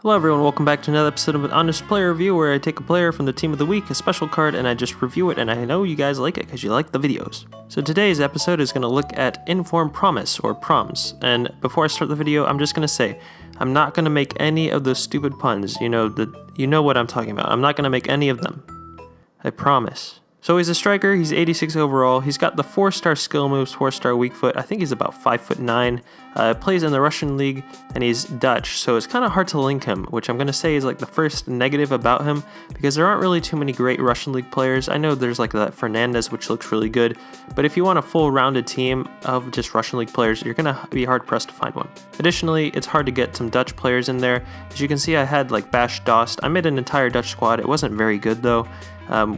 Hello everyone, welcome back to another episode of an Honest Player Review where I take a player from the Team of the Week, a special card, and I just review it, and I know you guys like it because you like the videos. So today's episode is going to look at Inform Promise, or Promes, and before I start the video, I'm just going to say, I'm not going to make any of those stupid puns, you know what I'm talking about. I'm not going to make any of them. I promise. So he's a striker, he's 86 overall, he's got the 4-star skill moves, 4-star weak foot, I think he's about 5'9", plays in the Russian league, and he's Dutch, so it's kind of hard to link him, which I'm going to say is like the first negative about him, because there aren't really too many great Russian league players. I know there's like that Fernandez, which looks really good, but if you want a full rounded team of just Russian league players, you're going to be hard pressed to find one. Additionally, it's hard to get some Dutch players in there. As you can see, I had like Bash Dost. I made an entire Dutch squad, it wasn't very good though.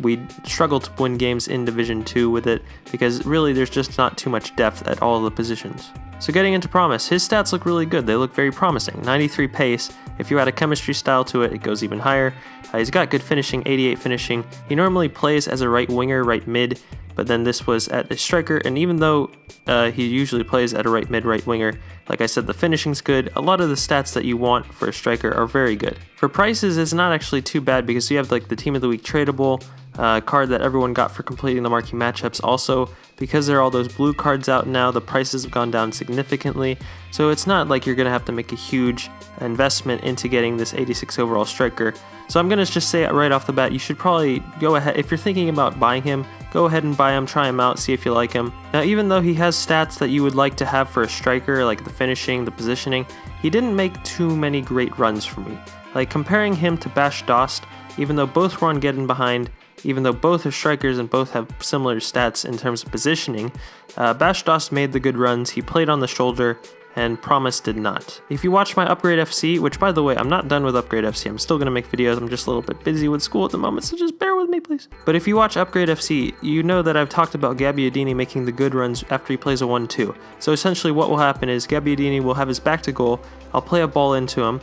We struggled to win games in Division 2 with it because really there's just not too much depth at all the positions. So getting into Promise, his stats look really good, they look very promising. 93 pace, if you add a chemistry style to it, it goes even higher. He's got good finishing, 88 finishing. He normally plays as a right winger, right mid, but then this was at a striker, and even though he usually plays at a right mid, right winger, like I said, the finishing's good. A lot of the stats that you want for a striker are very good. For prices, it's not actually too bad because you have like the Team of the Week tradable card that everyone got for completing the marquee matchups. Also, because there are all those blue cards out now, the prices have gone down significantly. So it's not like you're going to have to make a huge investment into getting this 86 overall striker. So I'm going to just say it right off the bat, you should probably go ahead, if you're thinking about buying him, go ahead and buy him, try him out, see if you like him. Now, even though he has stats that you would like to have for a striker, like the finishing, the positioning, he didn't make too many great runs for me. Like comparing him to Bash Dost, even though both run getting behind, even though both are strikers and both have similar stats in terms of positioning, Bash Dost made the good runs, he played on the shoulder, and Promise did not. If you watch my Upgrade FC, which by the way, I'm not done with Upgrade FC, I'm still going to make videos, I'm just a little bit busy with school at the moment, so just bear with me please. But if you watch Upgrade FC, you know that I've talked about Gabbiadini making the good runs after he plays a 1-2. So essentially what will happen is Gabbiadini will have his back to goal, I'll play a ball into him,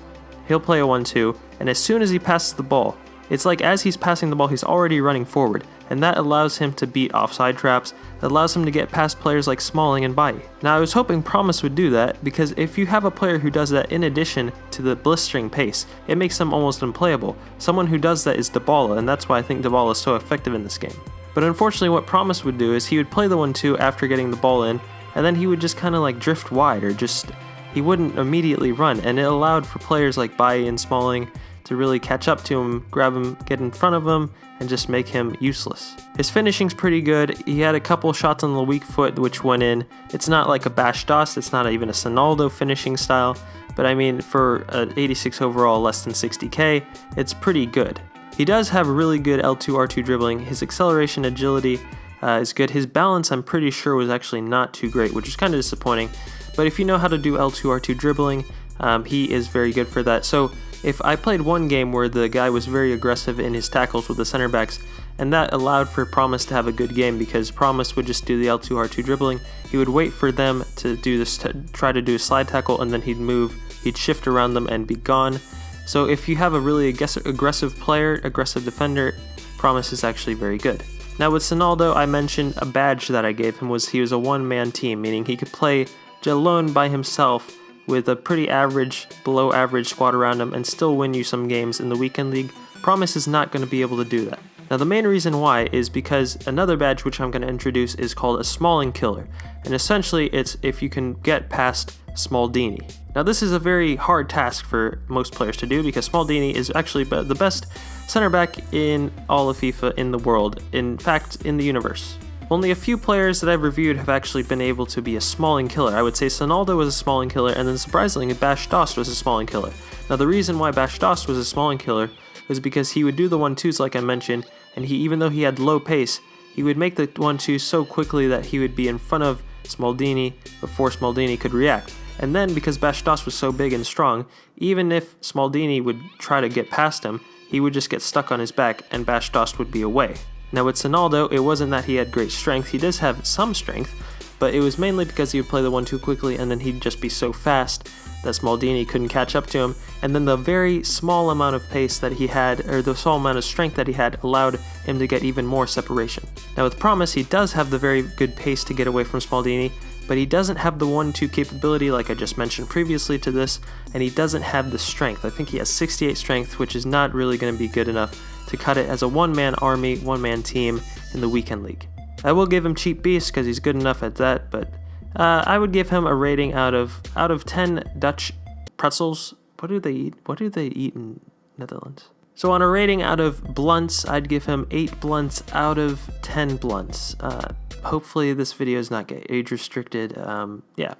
he'll play a 1-2, and as soon as he passes the ball, it's like as he's passing the ball, he's already running forward, and that allows him to beat offside traps, that allows him to get past players like Smalling and Bailly. Now I was hoping Promise would do that, because if you have a player who does that in addition to the blistering pace, it makes them almost unplayable. Someone who does that is Dybala, and that's why I think Dybala is so effective in this game. But unfortunately what Promise would do is he would play the 1-2 after getting the ball in, and then he would just kind of like drift wide, or just, he wouldn't immediately run, and it allowed for players like Bailly and Smalling to really catch up to him, grab him, get in front of him, and just make him useless. His finishing's pretty good. He had a couple shots on the weak foot which went in. It's not like a Bash Dost, it's not even a Sonaldo finishing style, but I mean for an 86 overall less than 60k, it's pretty good. He does have really good L2-R2 dribbling. His acceleration agility is good. His balance I'm pretty sure was actually not too great, which is kind of disappointing, but if you know how to do L2-R2 dribbling, he is very good for that. So if I played one game where the guy was very aggressive in his tackles with the center backs, and that allowed for Promise to have a good game because Promise would just do the L2-R2 dribbling, he would wait for them to do this, try to do a slide tackle, and then he'd move, he'd shift around them and be gone. So if you have a really aggressive player, aggressive defender, Promise is actually very good. Now with Sonaldo, I mentioned a badge that I gave him was he was a one-man team, meaning he could play alone by himself with a pretty average, below average squad around him and still win you some games in the weekend league. Promise is not going to be able to do that. Now the main reason why is because another badge which I'm going to introduce is called a Smalling Killer, and essentially it's if you can get past Smaldini. Now this is a very hard task for most players to do because Smaldini is actually the best center back in all of FIFA in the world, in fact in the universe. Only a few players that I've reviewed have actually been able to be a Smalling Killer. I would say Sonaldo was a Smalling Killer, and then surprisingly Bash Dost was a Smalling Killer. Now the reason why Bash Dost was a Smalling Killer was because he would do the 1-2s like I mentioned, and even though he had low pace, he would make the 1-2 so quickly that he would be in front of Smaldini before Smaldini could react. And then because Bash Dost was so big and strong, even if Smaldini would try to get past him, he would just get stuck on his back and Bash Dost would be away. Now with Sonaldo, it wasn't that he had great strength, he does have some strength, but it was mainly because he would play the 1-2 quickly and then he'd just be so fast that Smaldini couldn't catch up to him, and then the very small amount of pace that he had, or the small amount of strength that he had, allowed him to get even more separation. Now with Promise, he does have the very good pace to get away from Smaldini, but he doesn't have the 1-2 capability like I just mentioned previously to this, and he doesn't have the strength. I think he has 68 strength, which is not really going to be good enough to cut it as a one-man army, one-man team in the Weekend League. I will give him Cheap Beast because he's good enough at that, but I would give him a rating out of 10 Dutch pretzels. What do they eat? What do they eat in Netherlands? So on a rating out of blunts, I'd give him 8 blunts out of 10 blunts. Hopefully this video does not get age restricted. Yeah,